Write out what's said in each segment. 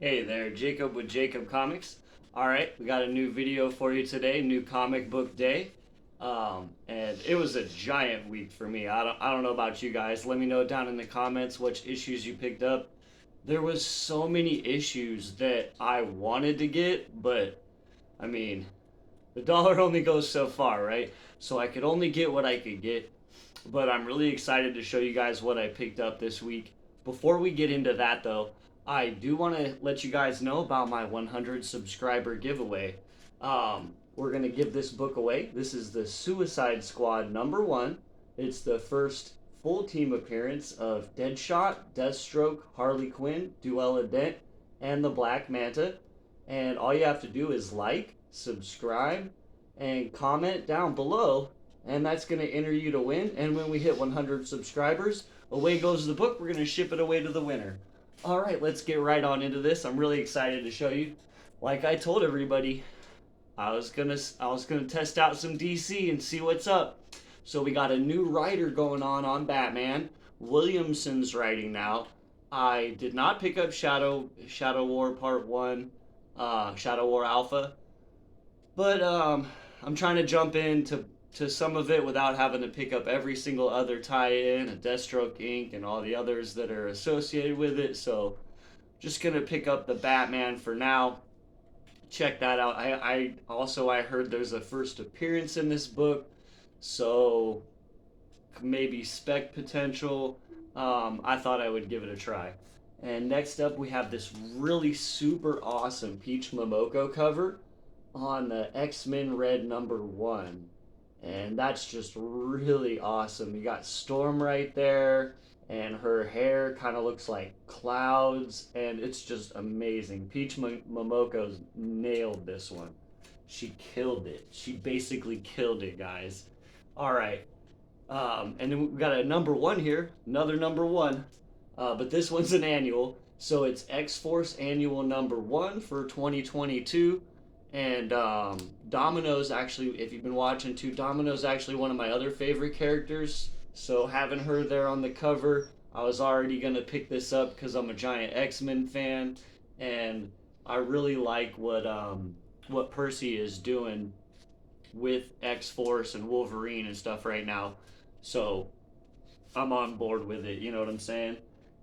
Hey there, Jacob with Jacob Comics. All right, we got a new video for you today, new comic book day. And it was a giant week for me. I don't know about you guys. Let me know down in the comments which issues you picked up. There was so many issues that I wanted to get, but I mean, the dollar only goes so far, right? So I could only get what I could get. But I'm really excited to show you guys what I picked up this week. Before we get into that, though, I do want to let you guys know about my 100 subscriber giveaway. We're going to give this book away. This is the Suicide Squad #1. It's the first full team appearance of Deadshot, Deathstroke, Harley Quinn, Duella Dent, and the Black Manta. And all you have to do is like, subscribe, and comment down below, and that's going to enter you to win. And when we hit 100 subscribers, away goes the book. We're going to ship it away to the winner. All right, let's get right on into this. I'm really excited to show you. Like I told everybody, I was gonna test out some DC and see what's up. So we got a new writer going on Batman. Williamson's writing now. I did not pick up Shadow War Part One, Shadow War Alpha, but I'm trying to jump into some of it without having to pick up every single other tie-in, a Deathstroke Inc., and all the others that are associated with it. So just gonna pick up the Batman for now. Check that out. I heard there's a first appearance in this book, so maybe spec potential. I thought I would give it a try. And next up, we have this really super awesome Peach Momoko cover on the X-Men Red #1. And that's just really awesome. You got Storm right there, and her hair kind of looks like clouds, and it's just amazing. Peach Momoko's nailed this one. She killed it. She basically killed it, guys. All right. And then we got a #1 here, another #1. But this one's an annual. So it's X Force Annual #1 for 2022. And Domino's actually, if you've been watching too, Domino's actually one of my other favorite characters. So having her there on the cover, I was already gonna pick this up because I'm a giant X-Men fan, and I really like what Percy is doing with X Force and Wolverine and stuff right now. So I'm on board with it. You know what I'm saying?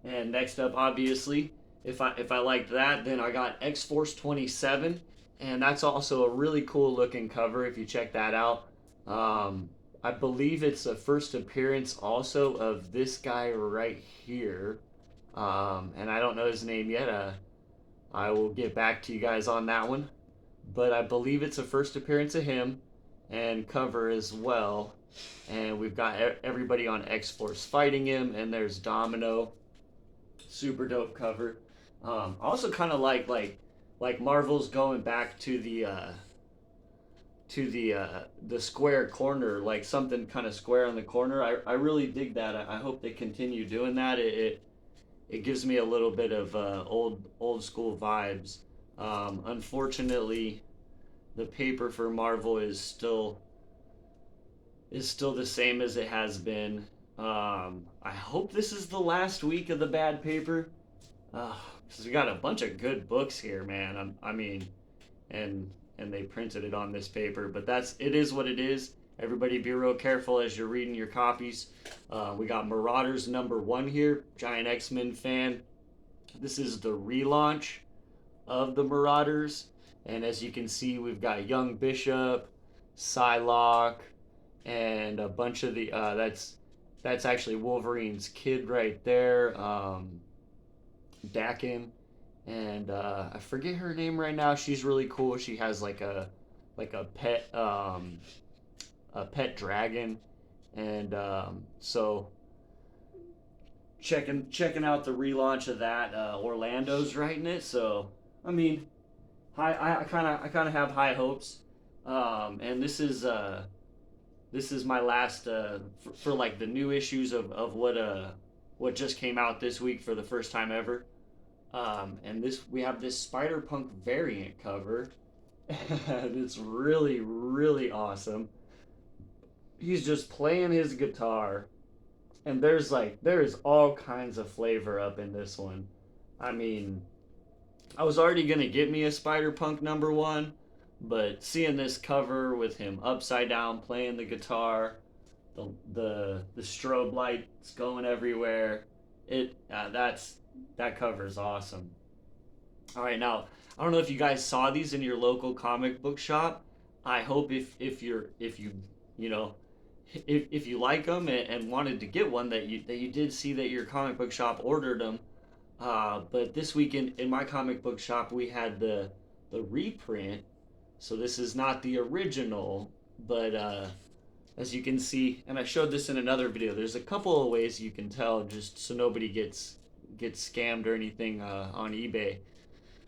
And next up, obviously, if I liked that, then I got X Force 27, and that's also a really cool looking cover. If you check that out, I believe it's a first appearance also of this guy right here, and I don't know his name yet. I will get back to you guys on that one, but I believe it's a first appearance of him and cover as well. And we've got everybody on X Force fighting him, and there's Domino, super dope cover. Also kind of like Marvel's going back to the square corner, like something kind of square on the corner. I really dig that. I hope they continue doing that. It gives me a little bit of old school vibes. Unfortunately, the paper for Marvel is still the same as it has been. I hope this is the last week of the bad paper. Because we got a bunch of good books here, man. I mean, and they printed it on this paper, but it is what it is. Everybody be real careful as you're reading your copies. We got Marauders #1 here, giant X-Men fan. This is the relaunch of the Marauders, and as you can see, we've got Young Bishop, Psylocke, and a bunch of the that's actually Wolverine's kid right there, Dakin, and I forget her name right now. She's really cool. She has like a pet dragon, and so checking out the relaunch of that. Orlando's writing it, so I mean, I kind of have high hopes. And this is my last for like the new issues of what just came out this week for the first time ever. And we have this Spider Punk variant cover, and it's really awesome. He's just playing his guitar, and there is all kinds of flavor up in this one. I mean, I was already gonna get me a Spider-Punk #1, but seeing this cover with him upside down playing the guitar, the strobe lights going everywhere, that cover is awesome. All right, now I don't know if you guys saw these in your local comic book shop. I hope if you you know if you like them and wanted to get one that you did see that your comic book shop ordered them. But this week in my comic book shop we had the reprint, so this is not the original, but as you can see, and I showed this in another video, there's a couple of ways you can tell just so nobody gets scammed or anything on eBay.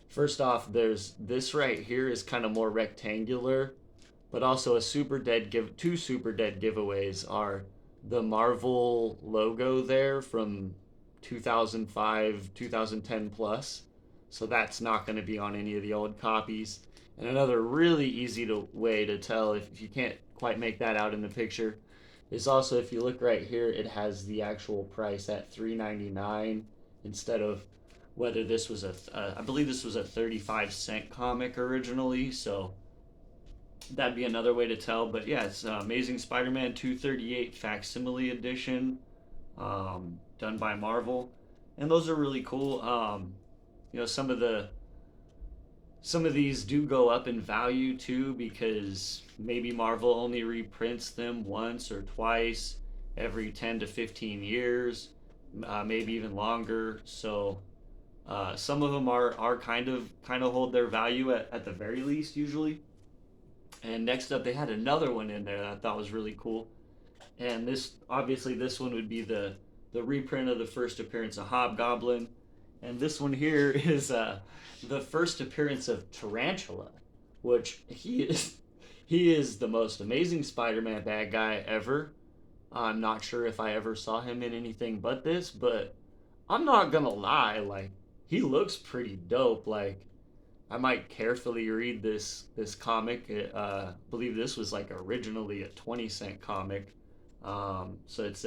First off, there's this right here is kind of more rectangular, but also two super dead giveaways are the Marvel logo there from 2005, 2010 plus. So that's not going to be on any of the old copies. And another really way to tell if you can't quite make that out in the picture is also if you look right here, it has the actual price at $3.99 instead of whether this was I believe this was a 35-cent comic originally, so that'd be another way to tell. But yeah, it's Amazing Spider-Man 238 facsimile edition, done by Marvel, and those are really cool. Some of these do go up in value too because maybe Marvel only reprints them once or twice every 10 to 15 years, maybe even longer. So some of them are kind of hold their value at the very least usually. And next up, they had another one in there that I thought was really cool. And this one would be the reprint of the first appearance of Hobgoblin, and this one here is the first appearance of Tarantula, which he is the most amazing Spider-Man bad guy ever. I'm not sure if I ever saw him in anything but this, but I'm not gonna lie, like he looks pretty dope. Like I might carefully read this comic. I believe this was like originally a 20-cent comic. So it's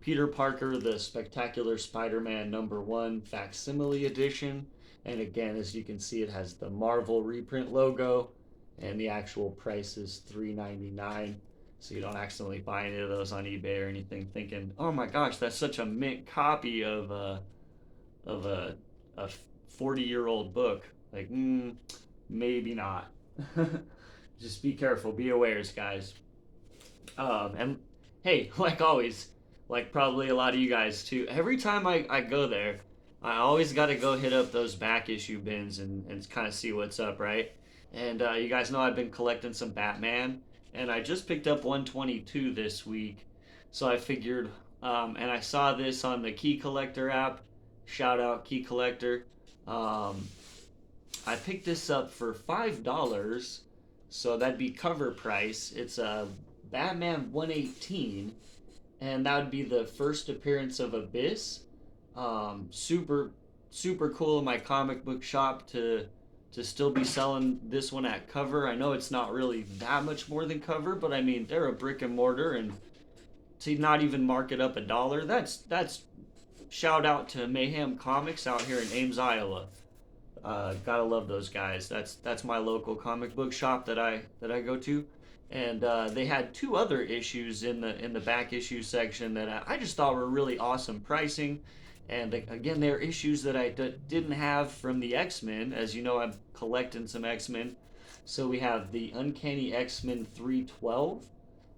Peter Parker, the Spectacular Spider-Man #1 facsimile edition. And again, as you can see, it has the Marvel reprint logo, and the actual price is $3.99. So you don't accidentally buy any of those on eBay or anything, thinking, "Oh my gosh, that's such a mint copy of of a 40-year-old book." Like, maybe not. Just be careful, be awares, guys. And hey, like always, like probably a lot of you guys too, every time I go there, I always got to go hit up those back issue bins and kind of see what's up, right? And you guys know I've been collecting some Batman, and I just picked up 122 this week. So I figured, and I saw this on the Key Collector app. Shout out Key Collector. I picked this up for $5, so that'd be cover price. It's a Batman 118, and that would be the first appearance of Abyss. Super cool in my comic book shop to still be selling this one at cover. I know it's not really that much more than cover, but I mean they're a brick and mortar, and to not even mark it up $1, that's shout out to Mayhem Comics out here in Ames, Iowa. Gotta love those guys. That's my local comic book shop that I go to, and they had two other issues in the back issue section that I just thought were really awesome pricing. And again, they're issues that I didn't have from the X-Men. As you know, I'm collecting some X-Men. So we have the Uncanny X-Men 312,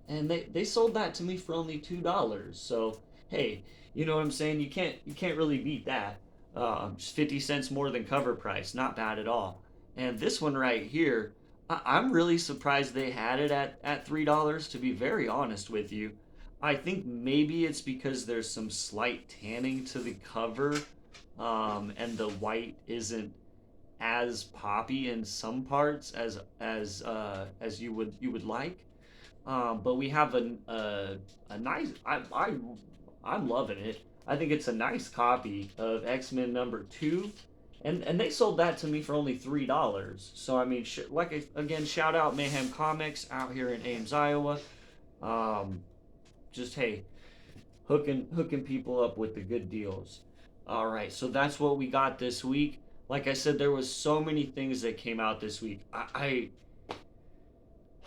and they sold that to me for only $2. So hey, you know what I'm saying? You can't really beat that. Just 50 cents more than cover price, not bad at all. And this one right here, I'm really surprised they had it at $3. To be very honest with you, I think maybe it's because there's some slight tanning to the cover, and the white isn't as poppy in some parts as you would like. But we have a nice. I'm loving it. I think it's a nice copy of X-Men #2, and they sold that to me for only $3. So I mean, again, shout out Mayhem Comics out here in Ames, Iowa. Just hey, hooking people up with the good deals. All right, so that's what we got this week. like I said, there was so many things that came out this week. I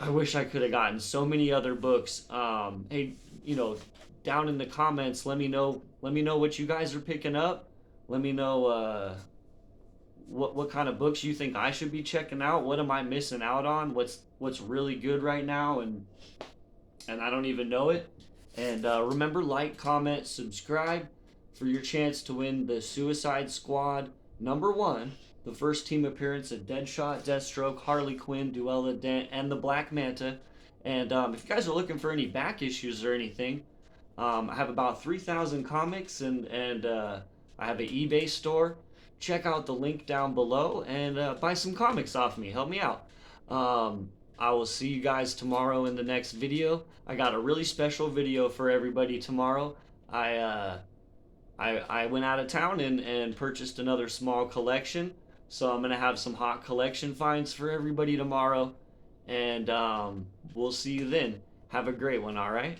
wish I could have gotten so many other books. Hey, you know, down in the comments, let me know. Let me know what you guys are picking up. Let me know what kind of books you think I should be checking out. What am I missing out on? What's really good right now, and I don't even know it. And remember, like, comment, subscribe for your chance to win the Suicide Squad #1, the first team appearance of Deadshot, Deathstroke, Harley Quinn, Duella Dent, and the Black Manta. And if you guys are looking for any back issues or anything, I have about 3,000 comics, and I have an eBay store. Check out the link down below and buy some comics off me. Help me out. I will see you guys tomorrow in the next video. I got a really special video for everybody tomorrow. I went out of town and purchased another small collection, so I'm gonna have some hot collection finds for everybody tomorrow, and we'll see you then. Have a great one. All right.